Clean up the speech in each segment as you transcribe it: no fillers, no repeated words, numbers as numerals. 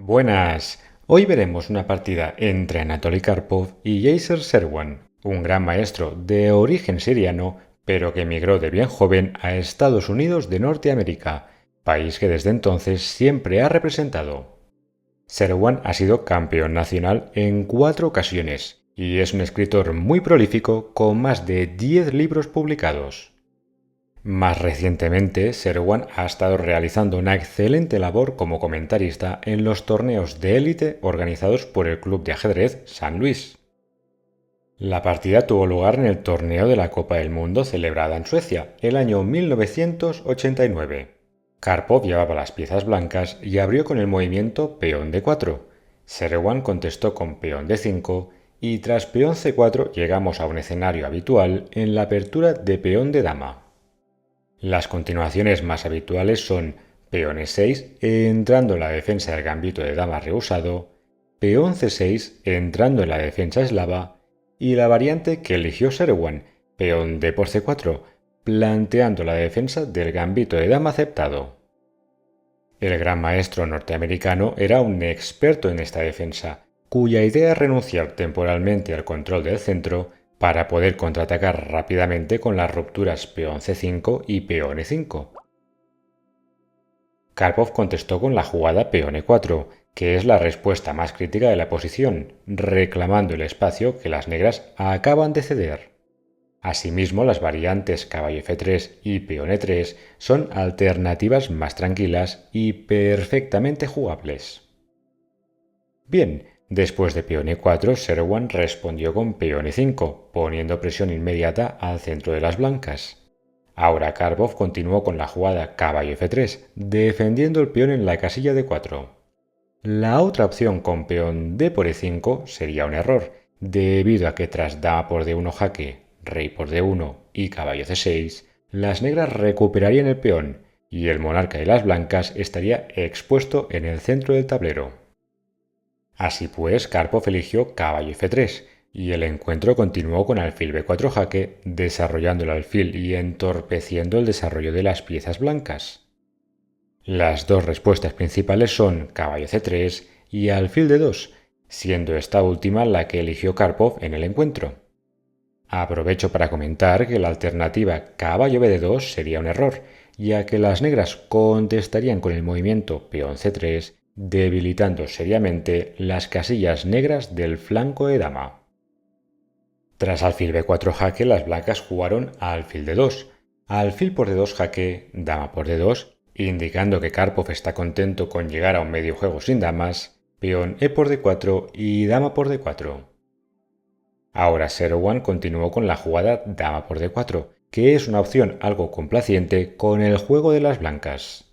Buenas, hoy veremos una partida entre Anatoly Karpov y Yasser Serouan, un gran maestro de origen siriano, pero que emigró de bien joven a Estados Unidos de Norteamérica, país que desde entonces siempre ha representado. Serouan ha sido campeón nacional en 4 ocasiones y es un escritor muy prolífico con más de 10 libros publicados. Más recientemente, Serouan ha estado realizando una excelente labor como comentarista en los torneos de élite organizados por el Club de Ajedrez San Luis. La partida tuvo lugar en el torneo de la Copa del Mundo celebrada en Suecia el año 1989. Karpov llevaba las piezas blancas y abrió con el movimiento peón d4. Serouan contestó con peón d5 y tras peón c4 llegamos a un escenario habitual en la apertura de peón de dama. Las continuaciones más habituales son peón e6 entrando en la defensa del gambito de dama rehusado, peón c6 entrando en la defensa eslava y la variante que eligió Serouan, peón d por c4, planteando la defensa del gambito de dama aceptado. El gran maestro norteamericano era un experto en esta defensa, cuya idea es renunciar temporalmente al control del centro para poder contraatacar rápidamente con las rupturas peón c5 y peón e5. Karpov contestó con la jugada peón e4, que es la respuesta más crítica de la posición, reclamando el espacio que las negras acaban de ceder. Asimismo, las variantes caballo f3 y peón e3 son alternativas más tranquilas y perfectamente jugables. Bien, después de peón e4, Serouan respondió con peón e5, poniendo presión inmediata al centro de las blancas. Ahora Karpov continuó con la jugada caballo f3, defendiendo el peón en la casilla de 4. La otra opción con peón d por e5 sería un error, debido a que tras dama por d1 jaque, rey por d1 y caballo c6, las negras recuperarían el peón y el monarca de las blancas estaría expuesto en el centro del tablero. Así pues, Karpov eligió caballo f3 y el encuentro continuó con alfil b4 jaque, desarrollando el alfil y entorpeciendo el desarrollo de las piezas blancas. Las dos respuestas principales son caballo c3 y alfil d2, siendo esta última la que eligió Karpov en el encuentro. Aprovecho para comentar que la alternativa caballo bd2 sería un error, ya que las negras contestarían con el movimiento peón c3, debilitando seriamente las casillas negras del flanco de dama. Tras alfil b4 jaque, las blancas jugaron alfil d2, alfil por d2 jaque, dama por d2, indicando que Karpov está contento con llegar a un medio juego sin damas, peón e por d4 y dama por d4. Ahora Serouan continuó con la jugada dama por d4, que es una opción algo complaciente con el juego de las blancas.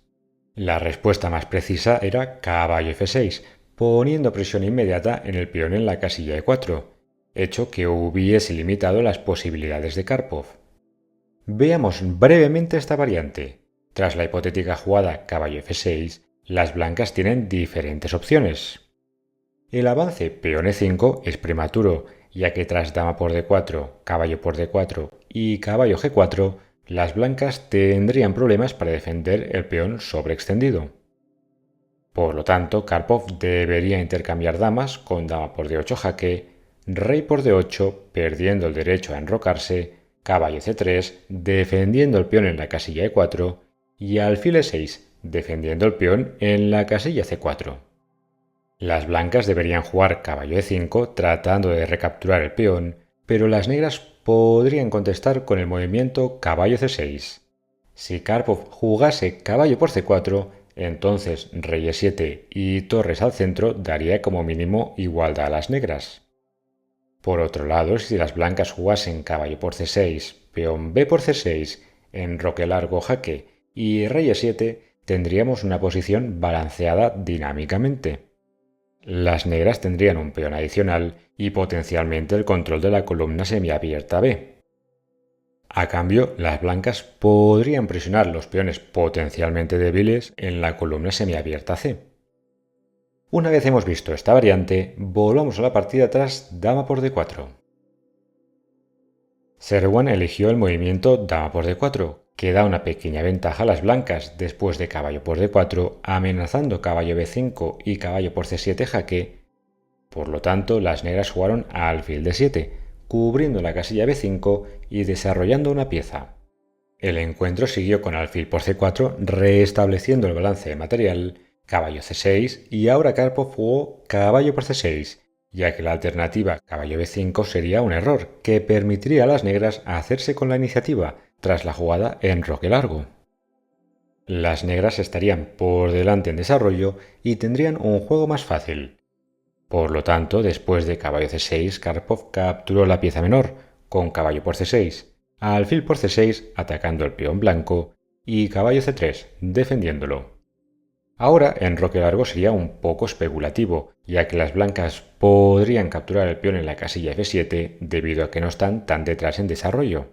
La respuesta más precisa era caballo f6, poniendo presión inmediata en el peón en la casilla de 4, hecho que hubiese limitado las posibilidades de Karpov. Veamos brevemente esta variante. Tras la hipotética jugada caballo f6, las blancas tienen diferentes opciones. El avance peón e5 es prematuro, ya que tras dama por d4, caballo por d4 y caballo g4, las blancas tendrían problemas para defender el peón sobreextendido. Por lo tanto, Karpov debería intercambiar damas con dama por d8 jaque, rey por d8 perdiendo el derecho a enrocarse, caballo c3 defendiendo el peón en la casilla e4 y alfil e6 defendiendo el peón en la casilla c4. Las blancas deberían jugar caballo e5 tratando de recapturar el peón, pero las negras podrían contestar con el movimiento caballo c6. Si Karpov jugase caballo por c4, entonces rey e7 y torres al centro daría como mínimo igualdad a las negras. Por otro lado, si las blancas jugasen caballo por c6, peón b por c6, enroque largo jaque y rey e7, tendríamos una posición balanceada dinámicamente. Las negras tendrían un peón adicional y potencialmente el control de la columna semiabierta B. A cambio, las blancas podrían presionar los peones potencialmente débiles en la columna semiabierta C. Una vez hemos visto esta variante, volvamos a la partida tras dama por d4. Sherwan eligió el movimiento dama por d4, que da una pequeña ventaja a las blancas después de caballo por d4, amenazando caballo b5 y caballo por c7 jaque. Por lo tanto, las negras jugaron alfil d7, cubriendo la casilla b5 y desarrollando una pieza. El encuentro siguió con alfil por c4, restableciendo el balance de material, caballo c6 y ahora Karpov jugó caballo por c6, ya que la alternativa caballo b5 sería un error que permitiría a las negras hacerse con la iniciativa tras la jugada en roque largo. Las negras estarían por delante en desarrollo y tendrían un juego más fácil. Por lo tanto, después de caballo c6, Karpov capturó la pieza menor con caballo por c6, alfil por c6 atacando el peón blanco y caballo c3 defendiéndolo. Ahora, en roque largo sería un poco especulativo, ya que las blancas podrían capturar el peón en la casilla f7 debido a que no están tan detrás en desarrollo.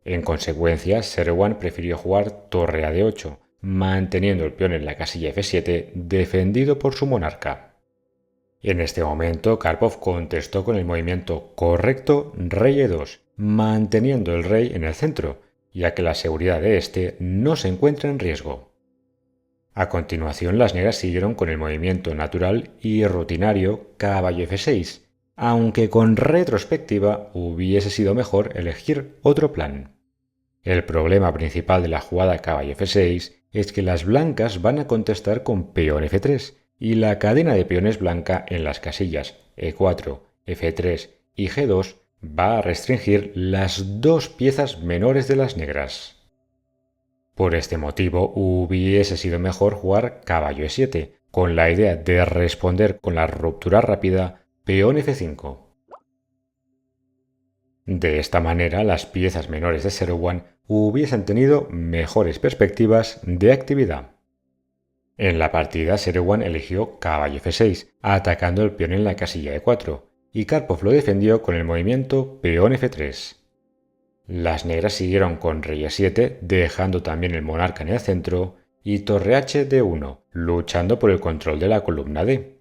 En consecuencia, Sherwan prefirió jugar torre a d8, manteniendo el peón en la casilla f7 defendido por su monarca. En este momento, Karpov contestó con el movimiento correcto rey e2, manteniendo el rey en el centro, ya que la seguridad de este no se encuentra en riesgo. A continuación, las negras siguieron con el movimiento natural y rutinario caballo f6, aunque con retrospectiva hubiese sido mejor elegir otro plan. El problema principal de la jugada caballo f6 es que las blancas van a contestar con peón f3 y la cadena de peones blanca en las casillas e4, f3 y g2 va a restringir las dos piezas menores de las negras. Por este motivo hubiese sido mejor jugar caballo e7, con la idea de responder con la ruptura rápida peón f5. De esta manera, las piezas menores de Sherwan hubiesen tenido mejores perspectivas de actividad. En la partida, Sherwan eligió caballo f6, atacando el peón en la casilla e4, y Karpov lo defendió con el movimiento peón f3. Las negras siguieron con rey e7, dejando también el monarca en el centro, y torre h d1, luchando por el control de la columna d.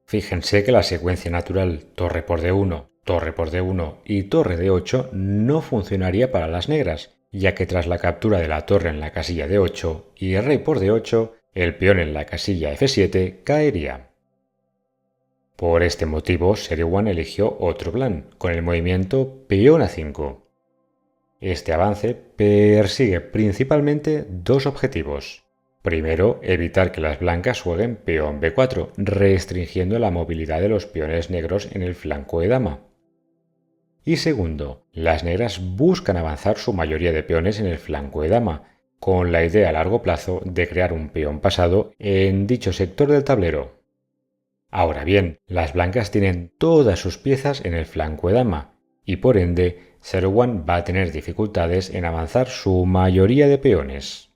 Fíjense que la secuencia natural torre por d1, torre por d1 y torre d8 no funcionaría para las negras, ya que tras la captura de la torre en la casilla d8 y rey por d8, el peón en la casilla f7 caería. Por este motivo, Sherwan eligió otro plan, con el movimiento peón a5. Este avance persigue principalmente dos objetivos. Primero, evitar que las blancas jueguen peón b4, restringiendo la movilidad de los peones negros en el flanco de dama. Y segundo, las negras buscan avanzar su mayoría de peones en el flanco de dama, con la idea a largo plazo de crear un peón pasado en dicho sector del tablero. Ahora bien, las blancas tienen todas sus piezas en el flanco de dama, y por ende, Sherwan va a tener dificultades en avanzar su mayoría de peones.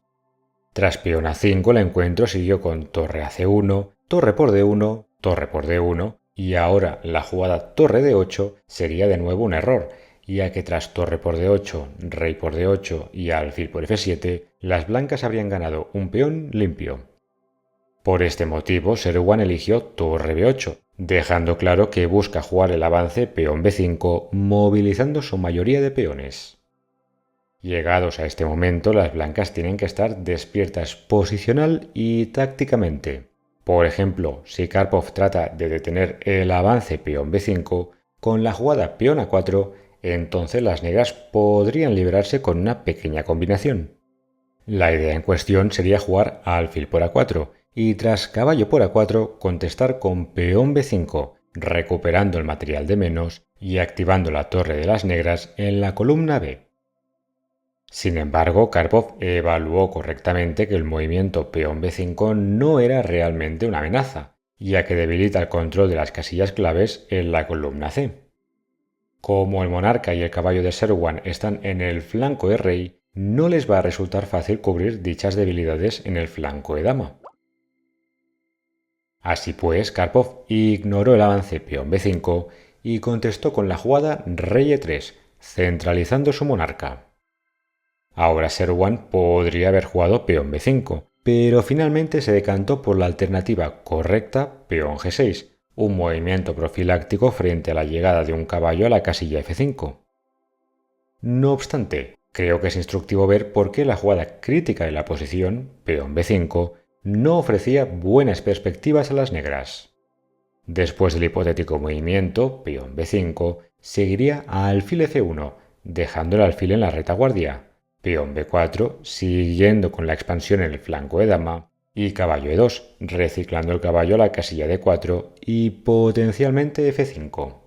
Tras peón a5, el encuentro siguió con torre a c1, torre por d1, torre por d1, y ahora la jugada torre d8 sería de nuevo un error, ya que tras torre por d8, rey por d8 y alfil por f7, las blancas habrían ganado un peón limpio. Por este motivo, Sherwan eligió torre b8, dejando claro que busca jugar el avance peón b5, movilizando su mayoría de peones. Llegados a este momento, las blancas tienen que estar despiertas posicional y tácticamente. Por ejemplo, si Karpov trata de detener el avance peón b5, con la jugada peón a4, entonces las negras podrían librarse con una pequeña combinación. La idea en cuestión sería jugar alfil por a4, y tras caballo por a4 contestar con peón b5, recuperando el material de menos y activando la torre de las negras en la columna b. Sin embargo, Karpov evaluó correctamente que el movimiento peón b5 no era realmente una amenaza, ya que debilita el control de las casillas claves en la columna c. Como el monarca y el caballo de Sherwan están en el flanco de rey, no les va a resultar fácil cubrir dichas debilidades en el flanco de dama. Así pues, Karpov ignoró el avance peón b5 y contestó con la jugada rey e3, centralizando su monarca. Ahora Sherwan podría haber jugado peón b5, pero finalmente se decantó por la alternativa correcta peón g6, un movimiento profiláctico frente a la llegada de un caballo a la casilla f5. No obstante, creo que es instructivo ver por qué la jugada crítica de la posición, peón b5, no ofrecía buenas perspectivas a las negras. Después del hipotético movimiento, peón b5, seguiría a alfil f1, dejando el alfil en la retaguardia, peón b4, siguiendo con la expansión en el flanco de dama, y caballo e2, reciclando el caballo a la casilla d4 y potencialmente f5.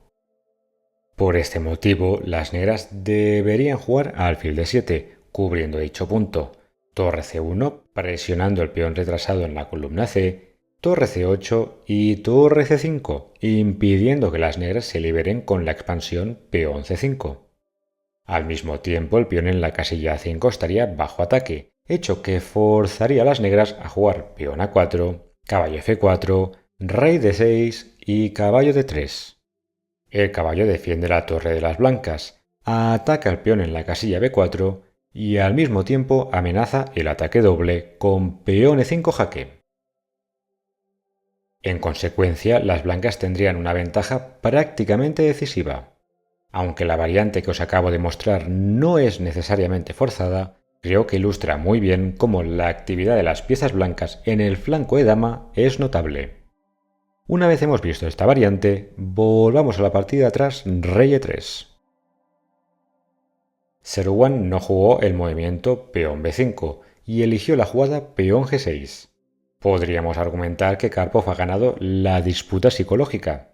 Por este motivo, las negras deberían jugar a alfil d7, cubriendo dicho punto, torre c1, presionando el peón retrasado en la columna c, torre c8 y torre c5, impidiendo que las negras se liberen con la expansión peón c5. Al mismo tiempo, el peón en la casilla a5 estaría bajo ataque, hecho que forzaría a las negras a jugar peón a4, caballo f4, rey d6 y caballo d3. El caballo defiende la torre de las blancas, ataca al peón en la casilla b4 y al mismo tiempo amenaza el ataque doble con peón e5 jaque. En consecuencia, las blancas tendrían una ventaja prácticamente decisiva. Aunque la variante que os acabo de mostrar no es necesariamente forzada, creo que ilustra muy bien cómo la actividad de las piezas blancas en el flanco de dama es notable. Una vez hemos visto esta variante, volvamos a la partida atrás rey e3. Seruan no jugó el movimiento peón b5 y eligió la jugada peón g6. Podríamos argumentar que Karpov ha ganado la disputa psicológica.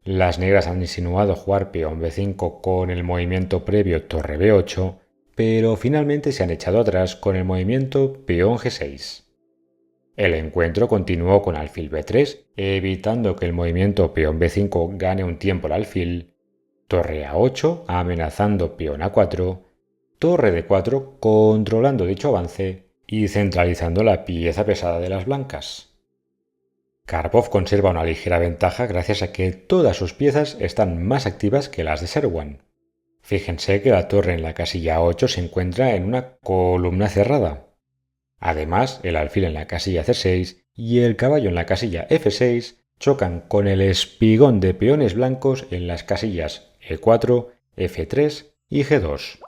Las negras han insinuado jugar peón b5 con el movimiento previo torre b8, pero finalmente se han echado atrás con el movimiento peón g6. El encuentro continuó con alfil b3, evitando que el movimiento peón b5 gane un tiempo al alfil, torre a8 amenazando peón a4, torre d4 controlando dicho avance y centralizando la pieza pesada de las blancas. Karpov conserva una ligera ventaja gracias a que todas sus piezas están más activas que las de Seruan. Fíjense que la torre en la casilla 8 se encuentra en una columna cerrada. Además, el alfil en la casilla c6 y el caballo en la casilla f6 chocan con el espigón de peones blancos en las casillas e4, f3 y g2.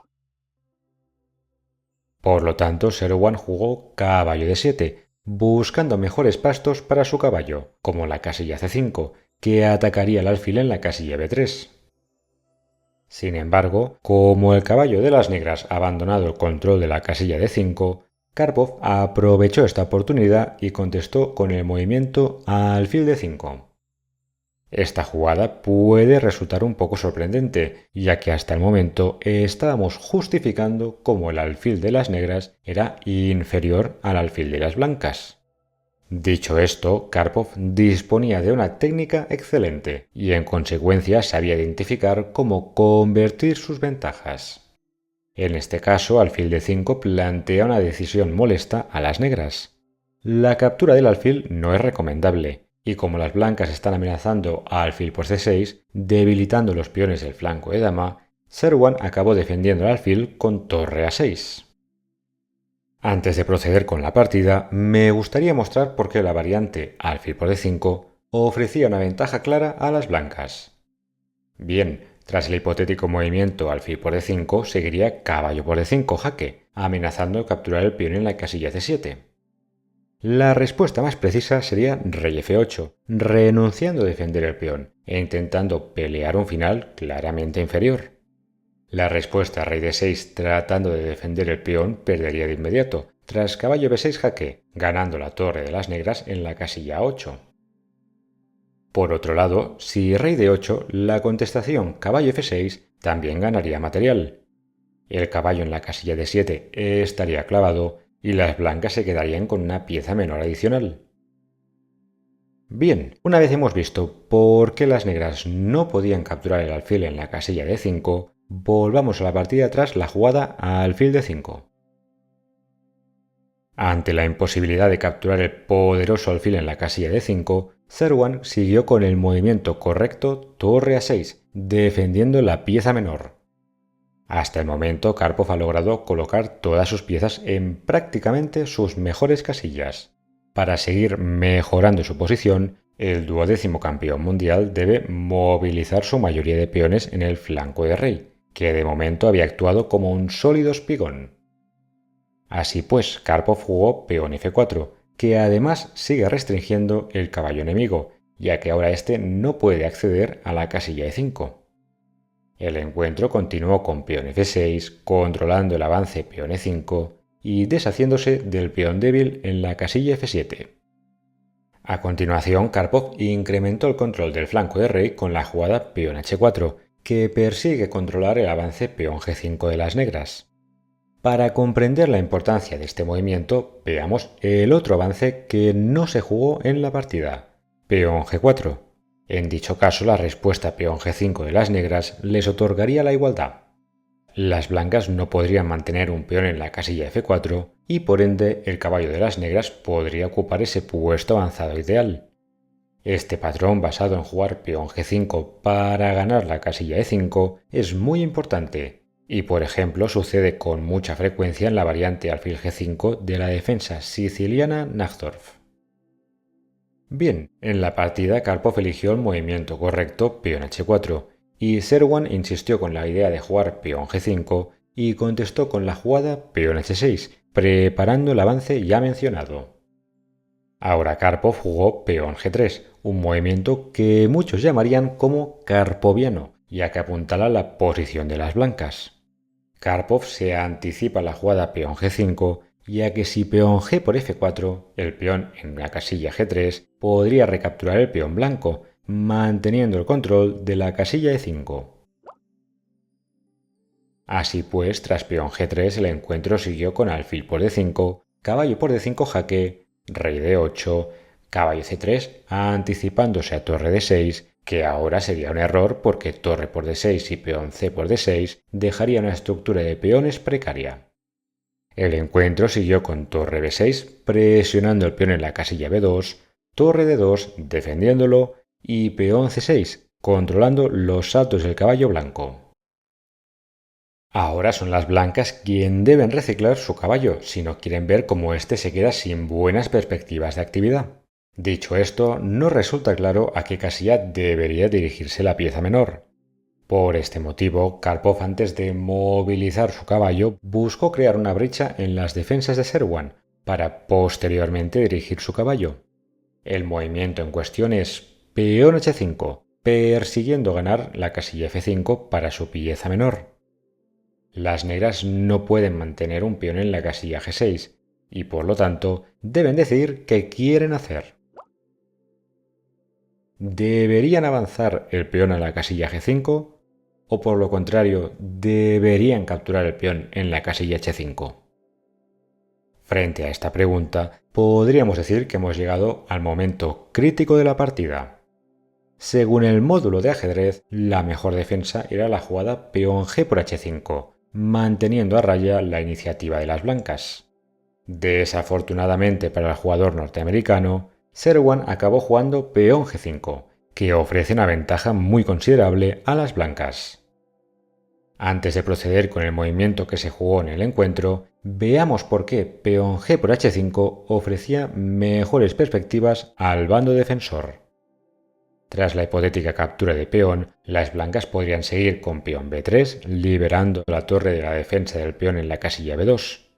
Por lo tanto, Seruan jugó caballo d7, buscando mejores pastos para su caballo, como la casilla c5, que atacaría el alfil en la casilla b3. Sin embargo, como el caballo de las negras ha abandonado el control de la casilla d5, Karpov aprovechó esta oportunidad y contestó con el movimiento alfil d5. Esta jugada puede resultar un poco sorprendente, ya que hasta el momento estábamos justificando cómo el alfil de las negras era inferior al alfil de las blancas. Dicho esto, Karpov disponía de una técnica excelente y en consecuencia sabía identificar cómo convertir sus ventajas. En este caso, alfil d5 plantea una decisión molesta a las negras. La captura del alfil no es recomendable, y como las blancas están amenazando a alfil por c6, debilitando los peones del flanco de dama, Seruan acabó defendiendo el alfil con torre a6. Antes de proceder con la partida, me gustaría mostrar por qué la variante alfil por d5 ofrecía una ventaja clara a las blancas. Bien, tras el hipotético movimiento alfil por d5, seguiría caballo por d5 jaque, amenazando capturar el peón en la casilla c7. La respuesta más precisa sería rey f8, renunciando a defender el peón e intentando pelear un final claramente inferior. La respuesta rey d6 tratando de defender el peón perdería de inmediato, tras caballo b6 jaque, ganando la torre de las negras en la casilla 8. Por otro lado, si rey d8, la contestación caballo f6 también ganaría material. El caballo en la casilla d7 estaría clavado y las blancas se quedarían con una pieza menor adicional. Bien, una vez hemos visto por qué las negras no podían capturar el alfil en la casilla d5, volvamos a la partida tras la jugada a alfil d5. Ante la imposibilidad de capturar el poderoso alfil en la casilla d5, Seruan siguió con el movimiento correcto torre a6, defendiendo la pieza menor. Hasta el momento, Karpov ha logrado colocar todas sus piezas en prácticamente sus mejores casillas. Para seguir mejorando su posición, el 12º campeón mundial debe movilizar su mayoría de peones en el flanco de rey, que de momento había actuado como un sólido espigón. Así pues, Karpov jugó peón F4, que además sigue restringiendo el caballo enemigo, ya que ahora este no puede acceder a la casilla E5. El encuentro continuó con peón F6, controlando el avance peón E5 y deshaciéndose del peón débil en la casilla F7. A continuación, Karpov incrementó el control del flanco de rey con la jugada peón H4, que persigue controlar el avance peón G5 de las negras. Para comprender la importancia de este movimiento, veamos el otro avance que no se jugó en la partida, peón G4. En dicho caso, la respuesta peón G5 de las negras les otorgaría la igualdad. Las blancas no podrían mantener un peón en la casilla F4 y por ende el caballo de las negras podría ocupar ese puesto avanzado ideal. Este patrón basado en jugar peón G5 para ganar la casilla E5 es muy importante y por ejemplo sucede con mucha frecuencia en la variante alfil G5 de la defensa siciliana Najdorf. Bien, en la partida Karpov eligió el movimiento correcto peón H4 y Serwan insistió con la idea de jugar peón G5 y contestó con la jugada peón H6, preparando el avance ya mencionado. Ahora Karpov jugó peón G3, un movimiento que muchos llamarían como karpoviano, ya que apuntala la posición de las blancas. Karpov se anticipa la jugada peón G5, ya que si peón G por F4, el peón en la casilla G3 podría recapturar el peón blanco, manteniendo el control de la casilla E5. Así pues, tras peón G3 el encuentro siguió con alfil por D5, caballo por D5 jaque, rey D8, caballo C3 anticipándose a torre D6, que ahora sería un error porque torre por D6 y peón C por D6 dejaría una estructura de peones precaria. El encuentro siguió con torre B6 presionando el peón en la casilla B2, torre D2 defendiéndolo y peón C6 controlando los saltos del caballo blanco. Ahora son las blancas quien deben reciclar su caballo si no quieren ver cómo éste se queda sin buenas perspectivas de actividad. Dicho esto, no resulta claro a qué casilla debería dirigirse la pieza menor. Por este motivo, Karpov, antes de movilizar su caballo, buscó crear una brecha en las defensas de Serwan para posteriormente dirigir su caballo. El movimiento en cuestión es peón H5, persiguiendo ganar la casilla F5 para su pieza menor. Las negras no pueden mantener un peón en la casilla G6 y por lo tanto deben decidir qué quieren hacer. ¿Deberían avanzar el peón a la casilla G5 o por lo contrario deberían capturar el peón en la casilla H5? Frente a esta pregunta, podríamos decir que hemos llegado al momento crítico de la partida. Según el módulo de ajedrez, la mejor defensa era la jugada peón G por H5, manteniendo a raya la iniciativa de las blancas. Desafortunadamente para el jugador norteamericano, Serwan acabó jugando peón G5, que ofrece una ventaja muy considerable a las blancas. Antes de proceder con el movimiento que se jugó en el encuentro, veamos por qué peón G por H5 ofrecía mejores perspectivas al bando defensor. Tras la hipotética captura de peón, las blancas podrían seguir con peón B3, liberando la torre de la defensa del peón en la casilla B2.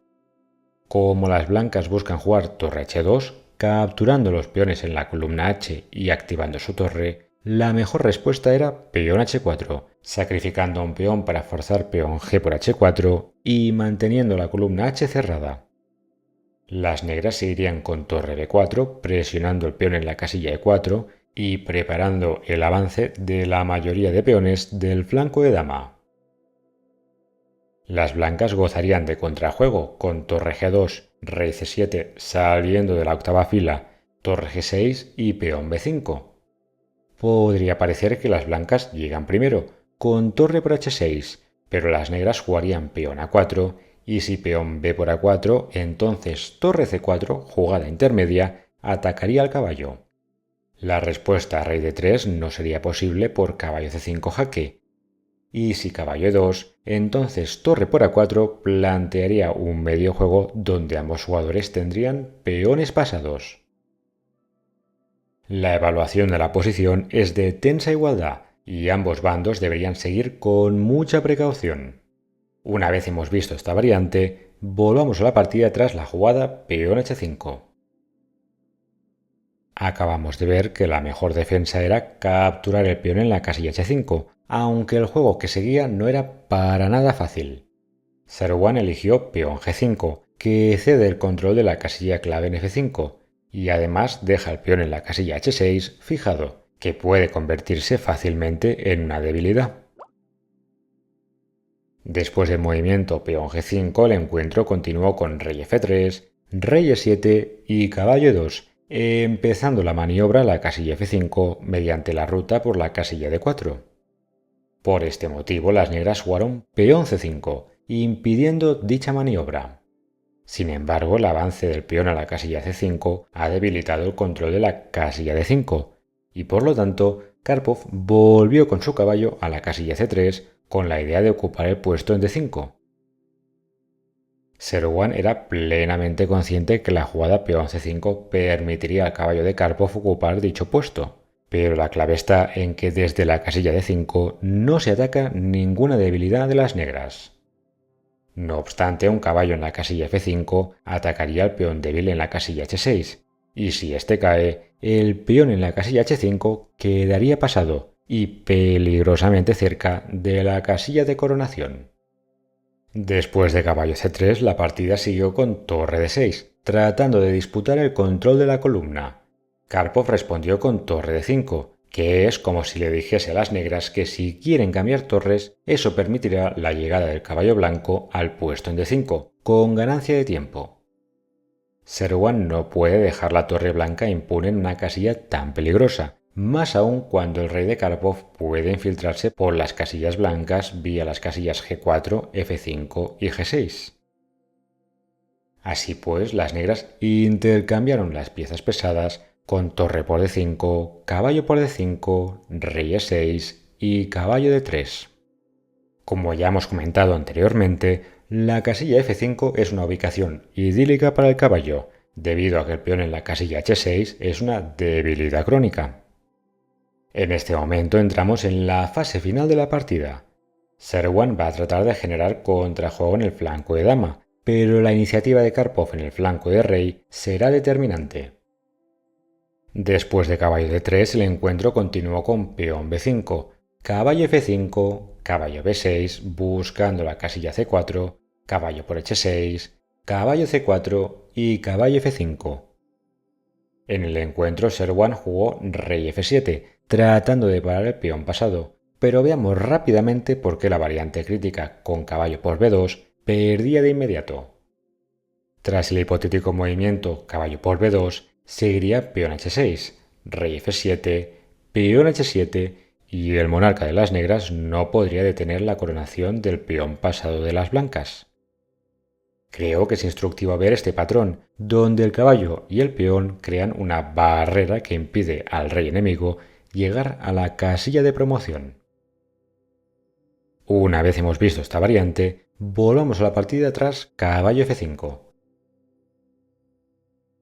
Como las blancas buscan jugar torre H2, capturando los peones en la columna H y activando su torre, la mejor respuesta era peón H4, sacrificando un peón para forzar peón G por H4 y manteniendo la columna H cerrada. Las negras seguirían con torre B4, presionando el peón en la casilla E4 y preparando el avance de la mayoría de peones del flanco de dama. Las blancas gozarían de contrajuego con torre G2, rey C7 saliendo de la octava fila, torre G6 y peón B5. Podría parecer que las blancas llegan primero, con torre por H6, pero las negras jugarían peón A4 y si peón B por A4, entonces torre C4, jugada intermedia, atacaría al caballo. La respuesta rey D3 no sería posible por caballo C5 jaque. Y si caballo E2, entonces torre por A4 plantearía un medio juego donde ambos jugadores tendrían peones pasados. La evaluación de la posición es de tensa igualdad, y ambos bandos deberían seguir con mucha precaución. Una vez hemos visto esta variante, volvamos a la partida tras la jugada peón h5. Acabamos de ver que la mejor defensa era capturar el peón en la casilla h5, aunque el juego que seguía no era para nada fácil. Serwan eligió peón g5, que cede el control de la casilla clave en f5, y además deja el peón en la casilla h6 fijado, que puede convertirse fácilmente en una debilidad. Después del movimiento peón g5, el encuentro continuó con rey f3, rey e7 y caballo e2, empezando la maniobra la casilla f5 mediante la ruta por la casilla d4. Por este motivo, las negras jugaron peón c5, impidiendo dicha maniobra. Sin embargo, el avance del peón a la casilla c5 ha debilitado el control de la casilla d5, y por lo tanto, Karpov volvió con su caballo a la casilla c3 con la idea de ocupar el puesto en d5. Serwan era plenamente consciente que la jugada peón c5 permitiría al caballo de Karpov ocupar dicho puesto, pero la clave está en que desde la casilla d5 no se ataca ninguna debilidad de las negras. No obstante, un caballo en la casilla f5 atacaría al peón débil en la casilla h6, y si este cae, el peón en la casilla h5 quedaría pasado y peligrosamente cerca de la casilla de coronación. Después de caballo c3, la partida siguió con torre d6, tratando de disputar el control de la columna. Karpov respondió con torre d5, que es como si le dijese a las negras que si quieren cambiar torres, eso permitirá la llegada del caballo blanco al puesto en d5, con ganancia de tiempo. Serwan no puede dejar la torre blanca impune en una casilla tan peligrosa, más aún cuando el rey de Karpov puede infiltrarse por las casillas blancas vía las casillas g4, f5 y g6. Así pues, las negras intercambiaron las piezas pesadas con torre por d5, caballo por d5, rey e6 y caballo d3. Como ya hemos comentado anteriormente, la casilla f5 es una ubicación idílica para el caballo, debido a que el peón en la casilla h6 es una debilidad crónica. En este momento entramos en la fase final de la partida. Serwan va a tratar de generar contrajuego en el flanco de dama, pero la iniciativa de Karpov en el flanco de rey será determinante. Después de caballo d3, el encuentro continuó con peón b5, caballo f5, caballo b6, buscando la casilla c4, caballo por h6, caballo c4 y caballo f5. En el encuentro, Serwan jugó rey f7, tratando de parar el peón pasado, pero veamos rápidamente por qué la variante crítica con caballo por b2 perdía de inmediato. Tras el hipotético movimiento caballo por b2, seguiría peón h6, rey f7, peón h7 y el monarca de las negras no podría detener la coronación del peón pasado de las blancas. Creo que es instructivo ver este patrón, donde el caballo y el peón crean una barrera que impide al rey enemigo llegar a la casilla de promoción. Una vez hemos visto esta variante, volvamos a la partida tras caballo f5.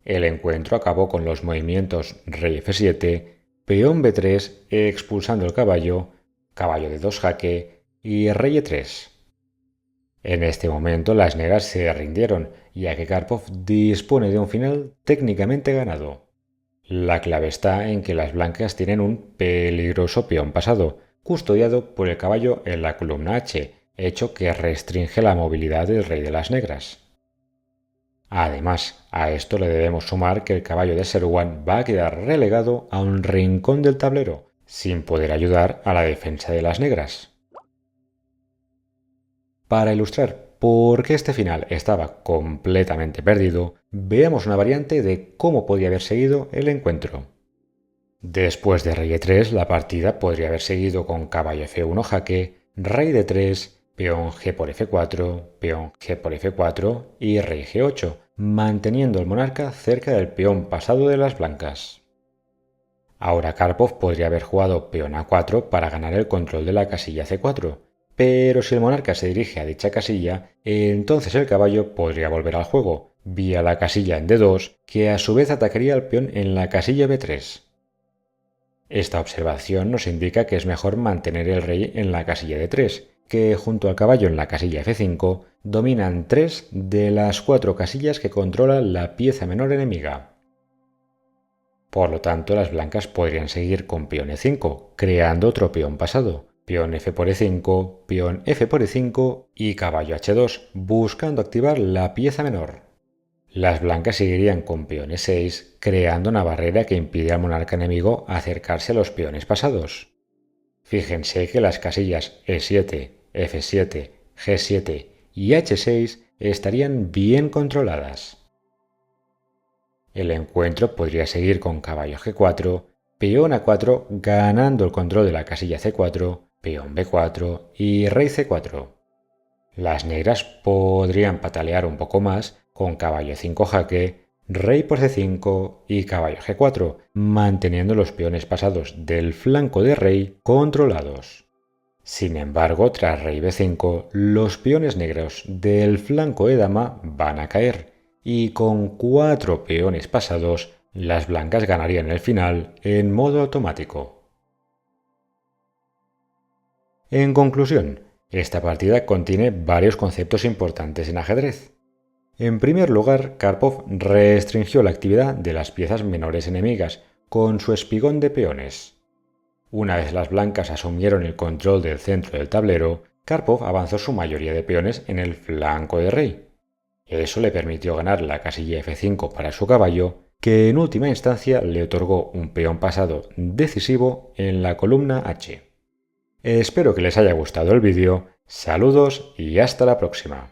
El encuentro acabó con los movimientos rey f7, peón b3 expulsando el caballo, caballo de 2 jaque y rey e3. En este momento las negras se rindieron, ya que Karpov dispone de un final técnicamente ganado. La clave está en que las blancas tienen un peligroso peón pasado, custodiado por el caballo en la columna H, hecho que restringe la movilidad del rey de las negras. Además, a esto le debemos sumar que el caballo de Serwan va a quedar relegado a un rincón del tablero, sin poder ayudar a la defensa de las negras. Para ilustrar por qué este final estaba completamente perdido, veamos una variante de cómo podía haber seguido el encuentro. Después de rey e3, la partida podría haber seguido con caballo f1 jaque, rey d3, peón g por f4, peón g por f4 y rey g8, manteniendo al monarca cerca del peón pasado de las blancas. Ahora Karpov podría haber jugado peón a4 para ganar el control de la casilla c4, pero si el monarca se dirige a dicha casilla, entonces el caballo podría volver al juego, vía la casilla en d2, que a su vez atacaría al peón en la casilla b3. Esta observación nos indica que es mejor mantener el rey en la casilla de 3, que junto al caballo en la casilla F5 dominan 3 de las 4 casillas que controla la pieza menor enemiga. Por lo tanto, las blancas podrían seguir con peón E5, creando otro peón pasado, peón F por E5, peón F por E5 y caballo H2, buscando activar la pieza menor. Las blancas seguirían con peón E6, creando una barrera que impide al monarca enemigo acercarse a los peones pasados. Fíjense que las casillas E7, F7, G7 y H6 estarían bien controladas. El encuentro podría seguir con caballo G4, peón A4 ganando el control de la casilla C4, peón B4 y rey C4. Las negras podrían patalear un poco más con caballo 5 jaque, rey por C5 y caballo G4, manteniendo los peones pasados del flanco de rey controlados. Sin embargo, tras rey B5, los peones negros del flanco de dama van a caer, y con 4 peones pasados, las blancas ganarían el final en modo automático. En conclusión, esta partida contiene varios conceptos importantes en ajedrez. En primer lugar, Karpov restringió la actividad de las piezas menores enemigas con su espigón de peones. Una vez las blancas asumieron el control del centro del tablero, Karpov avanzó su mayoría de peones en el flanco de rey. Eso le permitió ganar la casilla F5 para su caballo, que en última instancia le otorgó un peón pasado decisivo en la columna H. Espero que les haya gustado el vídeo, saludos y hasta la próxima.